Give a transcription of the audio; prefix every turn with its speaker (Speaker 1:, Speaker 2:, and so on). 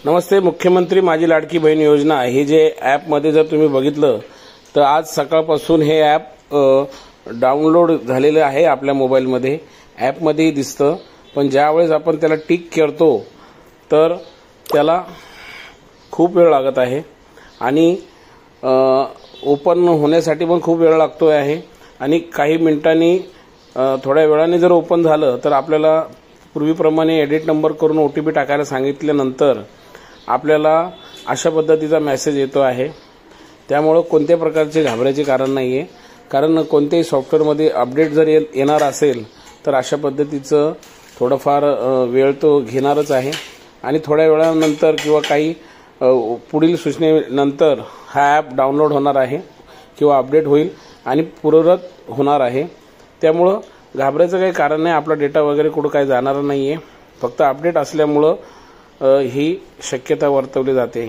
Speaker 1: नमस्ते. मुख्यमंत्री माझी लाडकी बहीण योजना हे जे ॲपमध्ये जर तुम्ही बघितलं तर आज सकाळपासून हे ॲप डाउनलोड झालेलं आहे. आपल्या मोबाईलमध्ये ॲपमध्येही दिसतं, पण ज्यावेळेस आपण त्याला टिक करतो तर त्याला खूप वेळ लागत आहे आणि ओपन होण्यासाठी पण खूप वेळ लागतो आहे आणि काही मिनिटांनी थोड्या वेळाने जर ओपन झालं तर आपल्याला पूर्वीप्रमाणे एडिट नंबर करून OTP टाकायला सांगितल्यानंतर आपल्याला अशा पद्धतीचा मेसेज येतो आहे. त्यामुळे कोणत्या प्रकारचे घाबरायचे कारण नाहीये, कारण कोणत्याही सॉफ्टवेअरमध्ये अपडेट जर येणार असेल तर अशा पद्धतीचं थोडंफार वेळ तो घेणारच आहे आणि थोड्या वेळानंतर किंवा काही पुढील सूचनेनंतर हा ॲप डाउनलोड होणार आहे किंवा अपडेट होईल आणि पूर्ववत होणार आहे. त्यामुळं घाबरायचं काही कारण नाही. आपला डेटा वगैरे कुठं काही जाणार नाहीये, फक्त अपडेट असल्यामुळं ही शक्यता वर्तवली जाते.